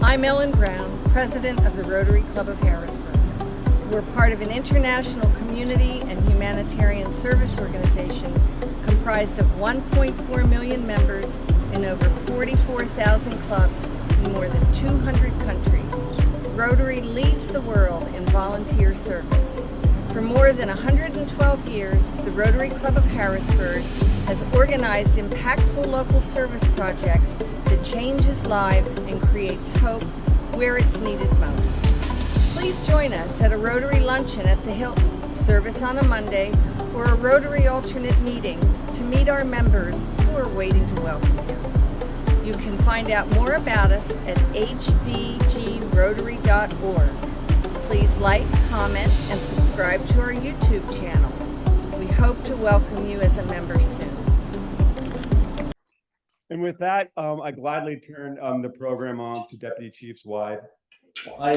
I'm Ellen Brown, President of the Rotary Club of Harrisburg. We're part of an international community and humanitarian service organization comprised of 1.4 million members in over 44,000 clubs in more than 200 countries. Rotary leads the world in volunteer service. For more than 112 years, the Rotary Club of Harrisburg has organized impactful local service projects that changes lives and creates hope where it's needed most. Please join us at a Rotary luncheon at the Hilton, service on a Monday, or a Rotary alternate meeting to meet our members who are waiting to welcome you. You can find out more about us at hbgrotary.org. Please like, comment, and subscribe to our YouTube channel. We hope to welcome you as a member soon. And with that, I gladly turn the program on to Deputy Chiefs Wide. Again,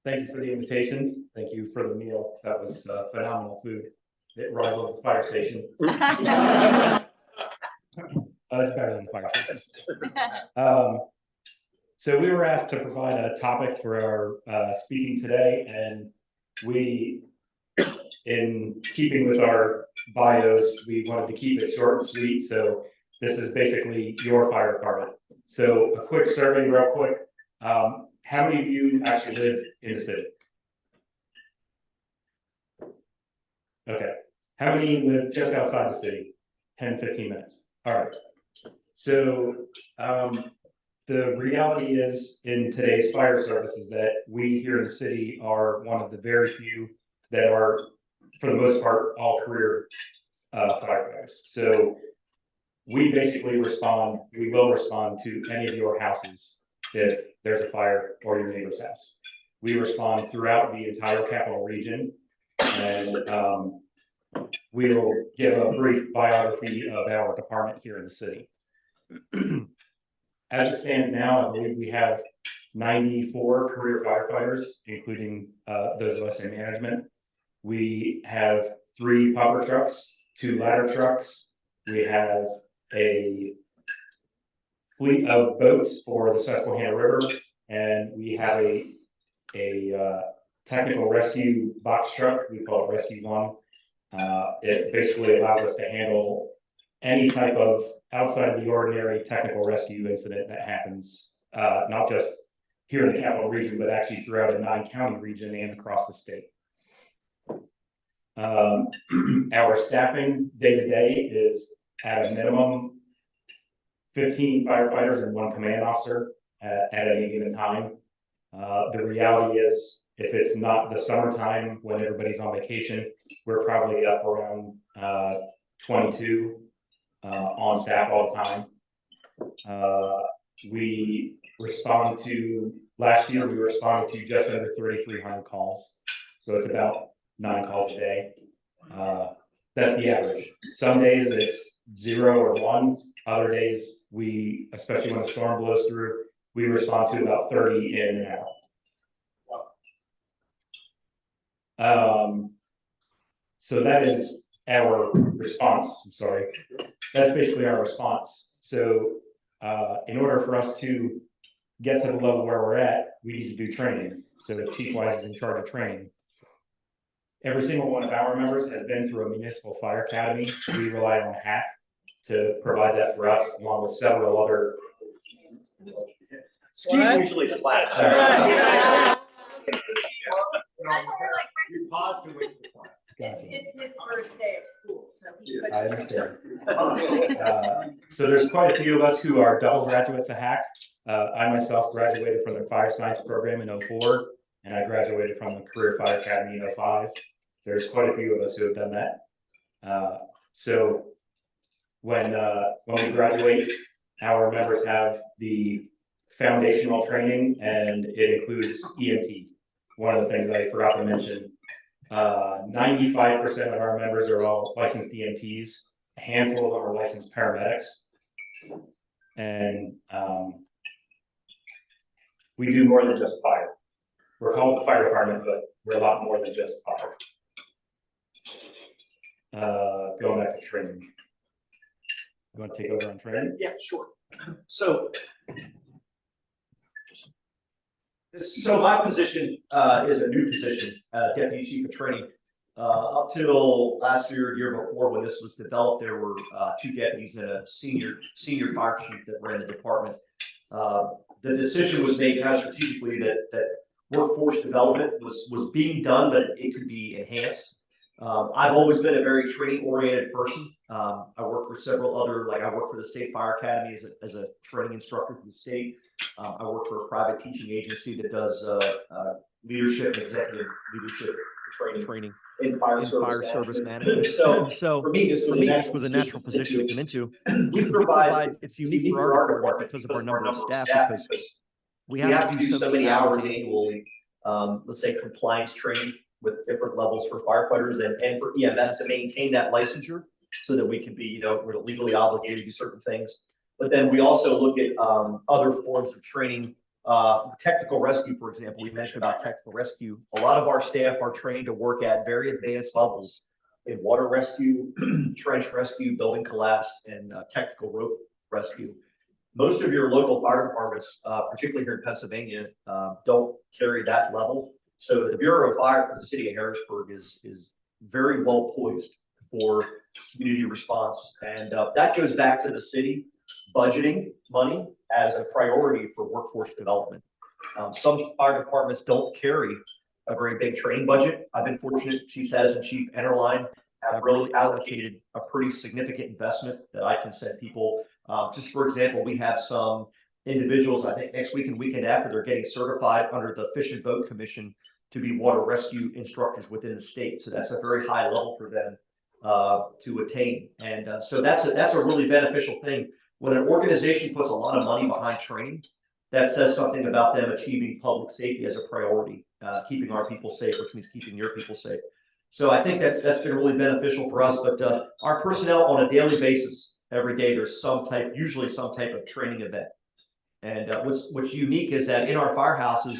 thank you for the invitation. Thank you for the meal. That was phenomenal food. It rivals the fire station. It's better than the fire station. So we were asked to provide a topic for our speaking today, and we, in keeping with our bios, we wanted to keep it short and sweet. So this is basically your fire department. So a quick survey real quick. How many of you actually live in the city? Okay. How many live just outside the city? 10, 15 minutes. All right. So the reality is in today's fire service is that we here in the city are one of the very few that are, for the most part, all career firefighters. So we basically respond, we will respond to any of your houses if there's a fire or your neighbor's house. We respond throughout the entire capital region, and we'll give a brief biography of our department here in the city. As it stands now, I believe we have 94 career firefighters, including those of us in management. We have 3 popper trucks, 2 ladder trucks. We have a fleet of boats for the Susquehanna River, and we have a technical rescue box truck. We call it Rescue One. It basically allows us to handle any type of outside of the ordinary technical rescue incident that happens, not just here in the capital region, but actually throughout a 9-county region and across the state. Our staffing day to day is at a minimum 15 firefighters and 1 command officer at any given time. The reality is, if it's not the summertime when everybody's on vacation, we're probably up around 22 on staff all the time. We respond to, last year we responded to just under 3,300 calls. So it's about 9 calls a day. That's the average. Some days it's 0 or 1. Other days we, especially when a storm blows through, we respond to about 30 in and out. So that is our response. I'm sorry. That's basically our response. So in order for us to get to the level where we're at, we need to do training. So the Chief Wise is in charge of training. Every single one of our members has been through a municipal fire academy. We rely on HAC to provide that for us, along with several other. Ski usually flat. It's his first day of school, so he I understand. So there's quite a few of us who are double graduates of HAC. I myself graduated from the fire science program in 04, and I graduated from the Career Fire Academy in 05. There's quite a few of us who have done that. So when we graduate, our members have the foundational training, and it includes EMT. One of the things I forgot to mention, 95% of our members are all licensed EMTs. A handful of them are licensed paramedics. And we do more than just fire. We're called the fire department, but we're a lot more than just fire. going back to training. You want to take over on training? Yeah, sure. So my position is a new position, Deputy Chief of Training. Up till last year before, when this was developed, there were 2 deputies and a senior fire chief that ran the department. The decision was made kind of strategically that workforce development was being done, but it could be enhanced. I've always been a very training-oriented person. I work for several other, like I work for the State Fire Academy as a training instructor for the state. I work for a private teaching agency that does leadership, executive leadership training in fire service management. So for me, this was a natural position to come into. We provide, it's unique for our department because of our number of staff, because we have to do so many hours annually, let's say compliance training with different levels for firefighters and for EMS to maintain that licensure so that we can be, we're legally obligated to do certain things. But then we also look at other forms of training, technical rescue, for example. We mentioned about technical rescue. A lot of our staff are trained to work at very advanced levels in water rescue, trench rescue, building collapse, and technical rope rescue. Most of your local fire departments, particularly here in Pennsylvania, don't carry that level. So the Bureau of Fire for the city of Harrisburg is very well poised for community response. And that goes back to the city budgeting money as a priority for workforce development. Some fire departments don't carry a very big training budget. I've been fortunate, Chief Saddis and Chief Enterline have really allocated a pretty significant investment that I can send people. Just for example, we have some individuals, I think next week and weekend after, they're getting certified under the Fish and Boat Commission to be water rescue instructors within the state. So that's a very high level for them to attain. And so that's a really beneficial thing. When an organization puts a lot of money behind training, that says something about them achieving public safety as a priority, keeping our people safe, which means keeping your people safe. So I think that's been really beneficial for us. But our personnel on a daily basis, every day, there's usually some type of training event. And what's unique is that in our firehouses,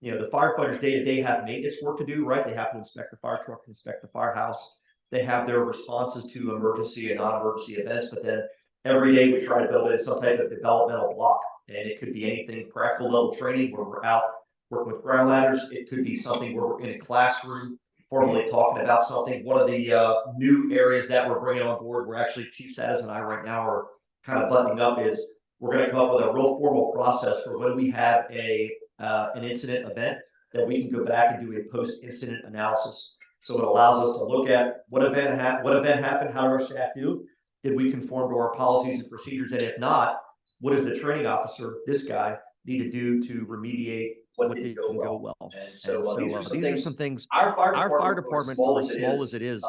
the firefighters day to day have maintenance work to do, right? They have to inspect the fire truck, inspect the firehouse. They have their responses to emergency and non-emergency events, but then every day we try to build in some type of developmental block. And it could be anything, practical level training where we're out working with ground ladders. It could be something where we're in a classroom formally talking about something. One of the new areas that we're bringing on board, where actually Chief Saddis and I right now are kind of buttoning up, is we're going to come up with a real formal process for when we have an incident event that we can go back and do a post-incident analysis. So it allows us to look at what event happened, how did our staff do? Did we conform to our policies and procedures? And if not, what does the training officer, this guy, need to do to remediate what didn't go well? And so these are some things our fire department, for as small as it is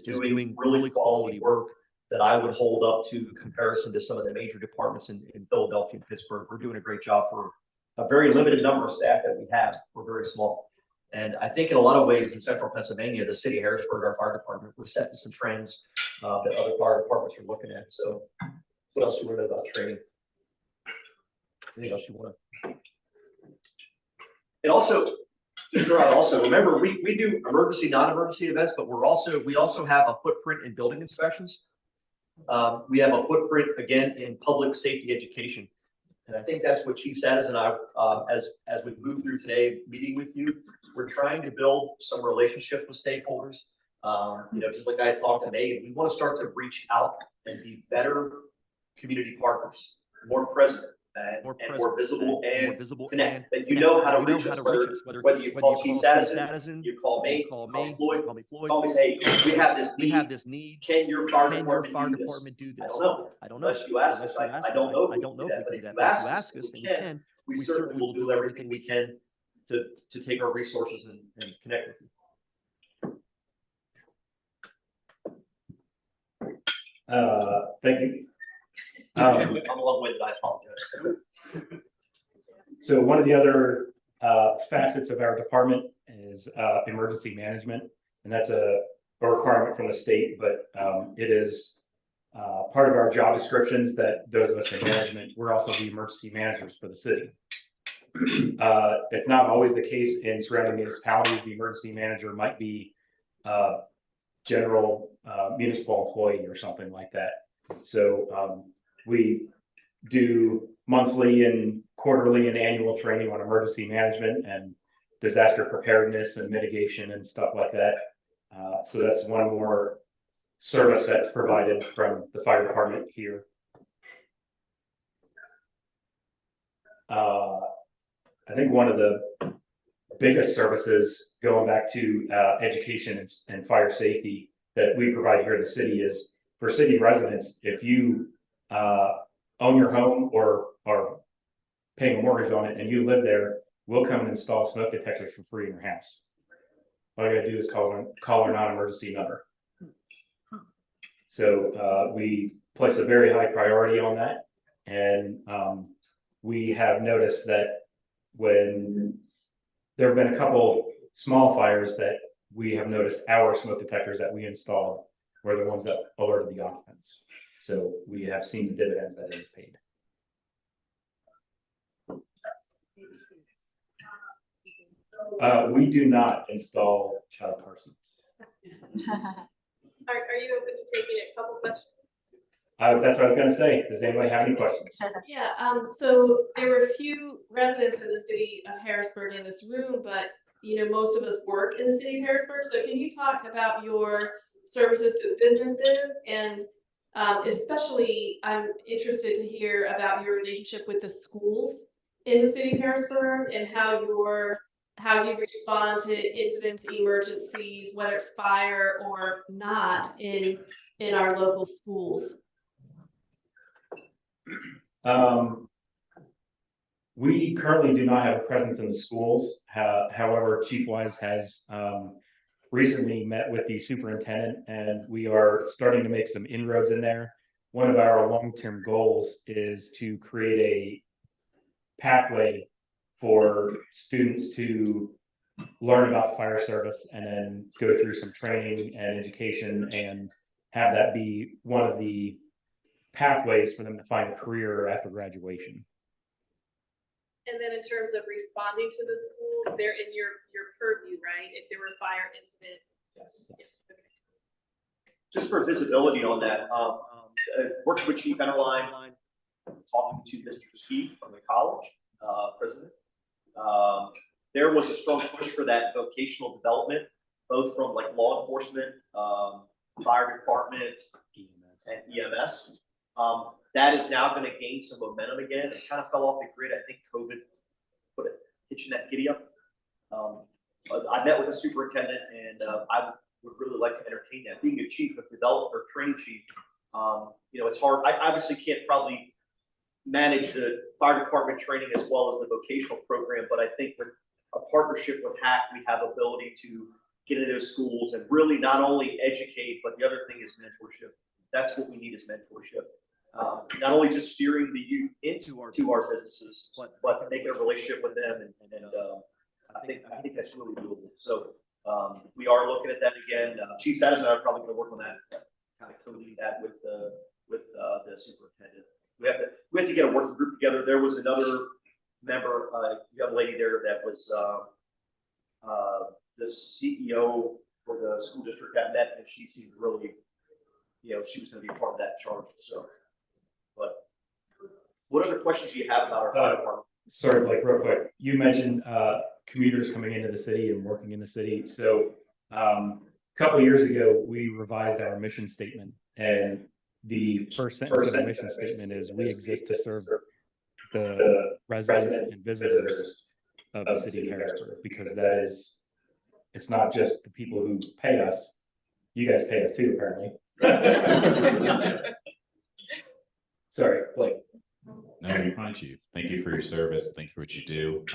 doing really quality work that I would hold up to comparison to some of the major departments in Philadelphia and Pittsburgh. We're doing a great job for a very limited number of staff that we have. We're very small. And I think in a lot of ways in central Pennsylvania, the city of Harrisburg, our fire department, we're setting some trends that other fire departments are looking at. So what else do you want to know about training? Anything else you want to? And also, remember, we do emergency, non-emergency events, but we also have a footprint in building inspections. We have a footprint, again, in public safety education. And I think that's what Chief Saddis and I, as we move through today meeting with you, we're trying to build some relationships with stakeholders. Just like I talked to Megan, we want to start to reach out and be better community partners, more present, and more visible and connect. And you know how to reach us, whether you call Chief Saddis, you call me, call Floyd, call me, say, hey, we have this need. Can your fire department do this? I don't know. Unless you ask us, I don't know if we can do that. But if you ask us, and we can, we certainly will do everything we can to take our resources and connect with you. Thank you. I'm a long-winded, I apologize. So one of the other facets of our department is emergency management, and that's a requirement from the state, but it is part of our job descriptions that those of us in management, we're also the emergency managers for the city. It's not always the case in surrounding municipalities. The emergency manager might be general municipal employee or something like that. So we do monthly and quarterly and annual training on emergency management and disaster preparedness and mitigation and stuff like that. So that's one more service that's provided from the fire department here. I think one of the biggest services going back to education and fire safety that we provide here in the city is for city residents. If you own your home or are paying a mortgage on it and you live there, we'll come and install smoke detectors for free in your house. All you gotta do is call our non-emergency number. So we place a very high priority on that, and we have noticed that when there have been a couple small fires that we have noticed our smoke detectors that we installed were the ones that alerted the occupants. So we have seen the dividends that it has paid. We do not install child parsons. Are you open to taking a couple questions? That's what I was going to say. Does anybody have any questions? Yeah, so there were a few residents in the city of Harrisburg in this room, but most of us work in the city of Harrisburg. So can you talk about your services to businesses, and especially I'm interested to hear about your relationship with the schools in the city of Harrisburg and how you respond to incidents, emergencies, whether it's fire or not in our local schools. We currently do not have a presence in the schools. However, Chief Wise has recently met with the superintendent, and we are starting to make some inroads in there. One of our long-term goals is to create a pathway for students to learn about the fire service and then go through some training and education and have that be one of the pathways for them to find a career after graduation. And then in terms of responding to the schools, they're in your purview, right? If there were a fire incident. Yes. Just for visibility on that, working with Chief Enterline, talking to Mr. Steve from the college president, there was a strong push for that vocational development, both from like law enforcement, fire department, and EMS. That is now going to gain some momentum again. It kind of fell off the grid. I think COVID put a hitch in that giddy up. I met with the superintendent, and I would really like to entertain that. Being a chief of development or training chief, it's hard. I obviously can't probably manage the fire department training as well as the vocational program, but I think with a partnership with HAC, we have ability to get into those schools and really not only educate, but the other thing is mentorship. That's what we need is mentorship. Not only just steering the youth into our businesses, but making a relationship with them, and I think that's really doable. So we are looking at that again. Chief Satis and I are probably going to work on that, kind of co-lead that with the superintendent. We have to get a working group together. There was another member, young lady there that was the CEO for the school district that met, and she seemed really, she was going to be part of that charge. So, but what other questions do you have about our fire department? Sorry, Blake, real quick. You mentioned commuters coming into the city and working in the city. So a couple of years ago, we revised our mission statement, and the first sentence of the mission statement is, "We exist to serve the residents and visitors of the city of Harrisburg," because that is, it's not just the people who pay us. You guys pay us too, apparently. Sorry, Blake. No, you're fine, Chief. Thank you for your service. Thank you for what you do.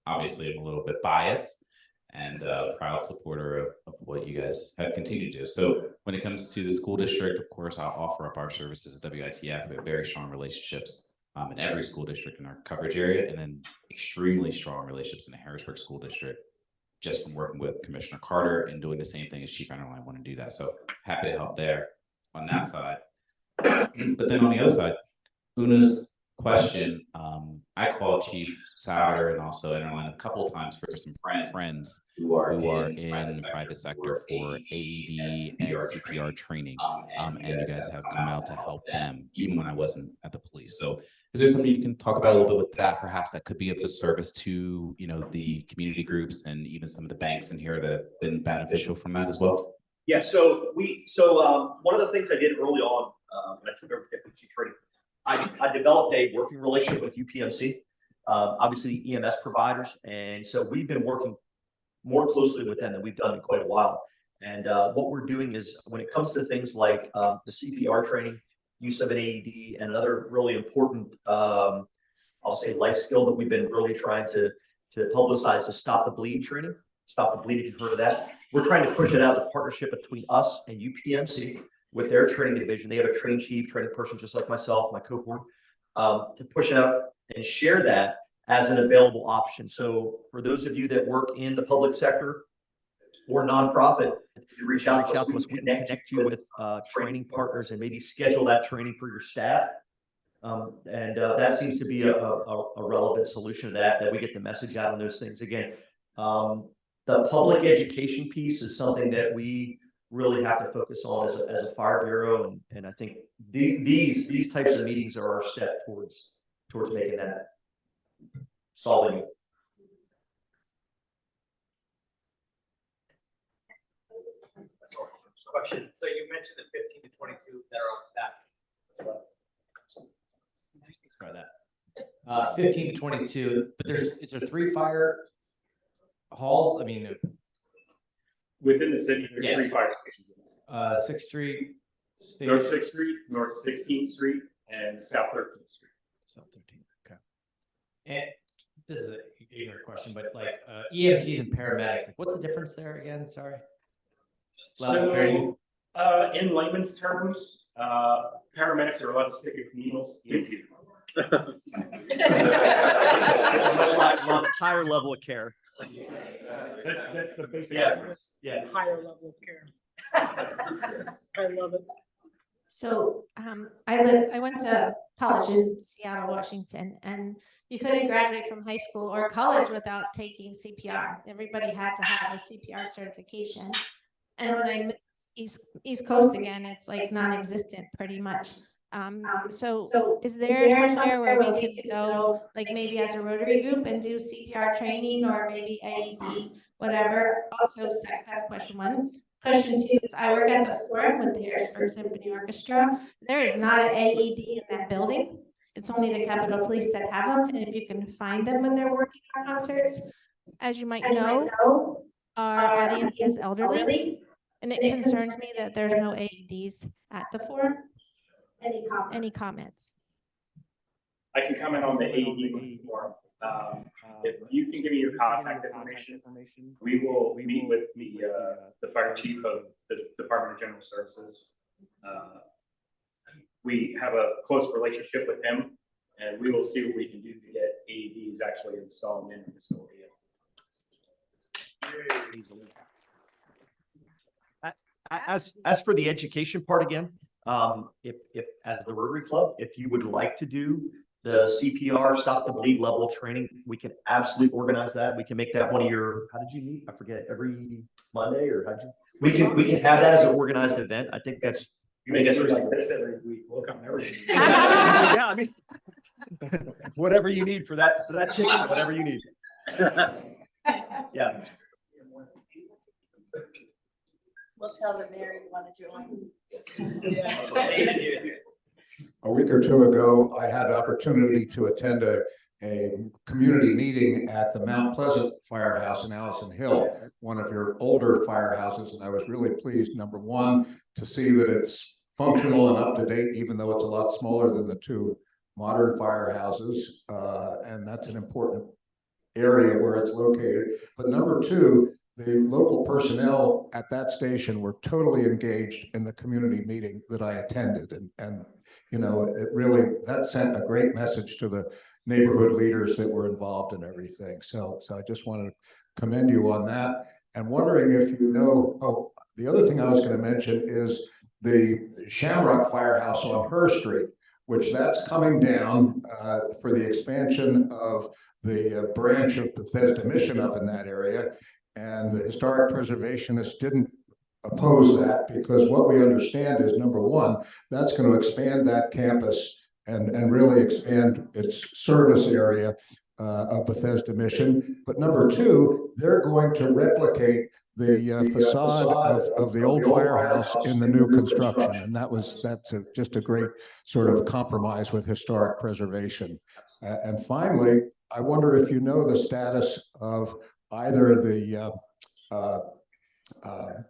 Obviously, I'm a little bit biased and proud supporter of what you guys have continued to do. So when it comes to the school district, of course, I'll offer up our services at WITF. We have very strong relationships in every school district in our coverage area, and then extremely strong relationships in the Harrisburg School District, just from working with Commissioner Carter and doing the same thing as Chief Enterline. I want to do that. So happy to help there on that side. But then on the other side, Una's question. I called Chief Souter and also Interline a couple of times for some friends who are in the private sector for AED and CPR training. And you guys have come out to help them, even when I wasn't at the police. So is there something you can talk about a little bit with that? Perhaps that could be of the service to, the community groups and even some of the banks in here that have been beneficial from that as well? Yeah, so one of the things I did early on when I took over deputy chief training, I developed a working relationship with UPMC, obviously EMS providers, and so we've been working more closely with them than we've done in quite a while. And what we're doing is, when it comes to things like the CPR training, use of an AED, and another really important, I'll say, life skill that we've been really trying to publicize is stop the bleed training. Stop the bleed, if you've heard of that. We're trying to push it out as a partnership between us and UPMC with their training division. They have a training chief, training person, just like myself, my cohort, to push it out and share that as an available option. So for those of you that work in the public sector or nonprofit, you reach out to us. We can connect you with training partners and maybe schedule that training for your staff. That seems to be a relevant solution to that we get the message out on those things. Again, the public education piece is something that we really have to focus on as a fire bureau, and I think these types of meetings are our step towards making that, solving it. Question. So you mentioned the 15 to 22 that are on staff. Let's try that. 15 to 22, but is there 3 fire halls? I mean, Within the city, there's Yes. 3 fire stations. 6th Street, North 6th Street, North 16th Street, and South 13th Street. South 13th. Okay. And this is an ignorant question, but like EMTs and paramedics, like what's the difference there again? Sorry. Level of training. So, in layman's terms, paramedics are allowed to stick with needles. EMTs are It's a much higher level of care. That's the basic. Yeah. Higher level of care. I love it. So I went to college in Seattle, Washington, and you couldn't graduate from high school or college without taking CPR. Everybody had to have a CPR certification. And when I moved East Coast again, it's like non-existent pretty much. So is there somewhere where we could go, like maybe as a Rotary group and do CPR training or maybe AED, whatever? Also, that's question 1. Question 2 is I work at the Forum with the Harrisburg Symphony Orchestra. There is not an AED in that building. It's only the Capitol Police that have them. And if you can find them when they're working on concerts, as you might know, our audience is elderly. And it concerns me that there's no AEDs at the Forum. Any comments? I can comment on the AED form. If you can give me your contact information, we will meet with the fire chief of the Department of General Services. We have a close relationship with him, and we will see what we can do to get AEDs actually installed in the facility. As for the education part again, if as the Rotary Club, if you would like to do the CPR stop the bleed level training, we can absolutely organize that. We can make that one of your, how did you meet? I forget, every Monday, or how'd you? We can have that as an organized event. I think that's. You make it like this every week. We'll come every week. Yeah, I mean, whatever you need for that chicken, whatever you need. Yeah. We'll tell the mayor you want to join. A week or 2 ago, I had the opportunity to attend a community meeting at the Mount Pleasant Firehouse in Allison Hill, one of your older firehouses, and I was really pleased, number 1, to see that it's functional and up to date, even though it's a lot smaller than the 2 modern firehouses, and that's an important area where it's located. But number 2, the local personnel at that station were totally engaged in the community meeting that I attended. And you know, it really, that sent a great message to the neighborhood leaders that were involved in everything. So I just wanted to commend you on that. And wondering if you know, the other thing I was going to mention is the Shamrock Firehouse on Her Street, which that's coming down for the expansion of the branch of Bethesda Mission up in that area. And the historic preservationists didn't oppose that because what we understand is, number one, that's going to expand that campus and really expand its service area of Bethesda Mission. But number two, they're going to replicate the facade of the old firehouse in the new construction. And that's just a great sort of compromise with historic preservation. And finally, I wonder if you know the status of either the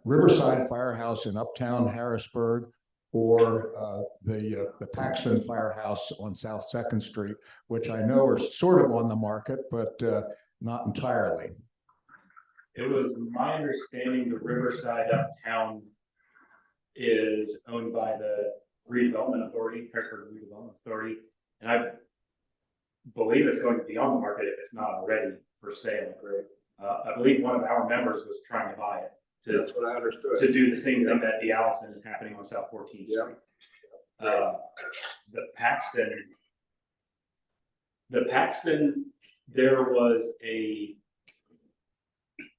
Riverside Firehouse in Uptown Harrisburg or the Paxton Firehouse on South 2nd Street, which I know are sort of on the market, but not entirely. It was my understanding the Riverside Uptown is owned by the Redevelopment Authority, Harrisburg Redevelopment Authority, and I believe it's going to be on the market if it's not already for sale. I believe one of our members was trying to buy it. That's what I understood. To do the same thing that the Allison is happening on South 14th Street. The Paxton, there was a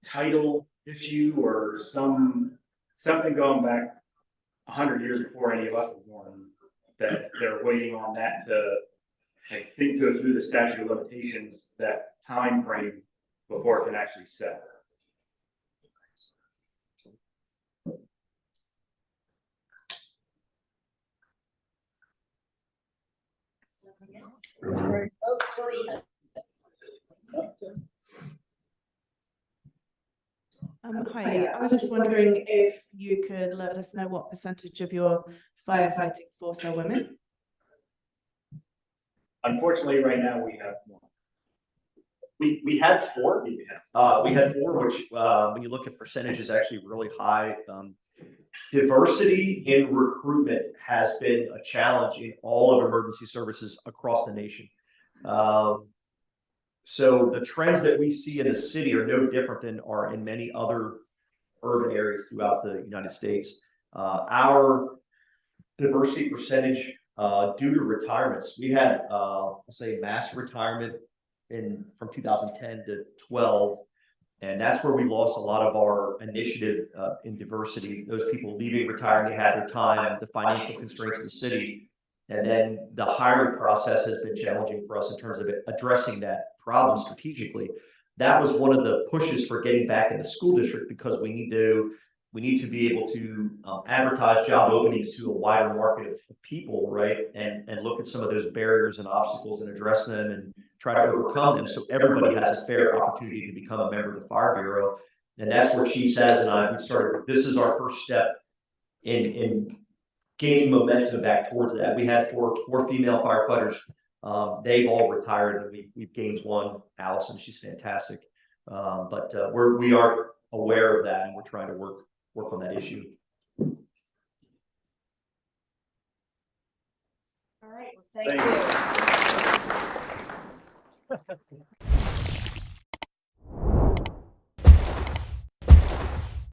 title issue or something going back 100 years before any of us were born, that they're waiting on that to, I think, go through the statute of limitations, that time frame before it can actually sell. Hi, I was just wondering if you could let us know what percentage of your firefighting force are women? Unfortunately, right now we have one. We had four. We had four, which when you look at percentages, actually really high. Diversity in recruitment has been a challenge in all of emergency services across the nation. So the trends that we see in the city are no different than are in many other urban areas throughout the United States. Our diversity percentage due to retirements, we had I'll say mass retirement from 2010 to 12. And that's where we lost a lot of our initiative in diversity. Those people leaving, retiring, they had their time, the financial constraints of the city. And then the hiring process has been challenging for us in terms of addressing that problem strategically. That was one of the pushes for getting back in the school district, because we need to be able to advertise job openings to a wider market of people, right? And look at some of those barriers and obstacles and address them and try to overcome them, so everybody has a fair opportunity to become a member of the Fire Bureau. And that's where Chief Saz and I started. This is our first step in gaining momentum back towards that. We had four female firefighters. They've all retired, and we've gained one, Allison. She's fantastic. But we are aware of that, and we're trying to work on that issue. All right, well, thank you.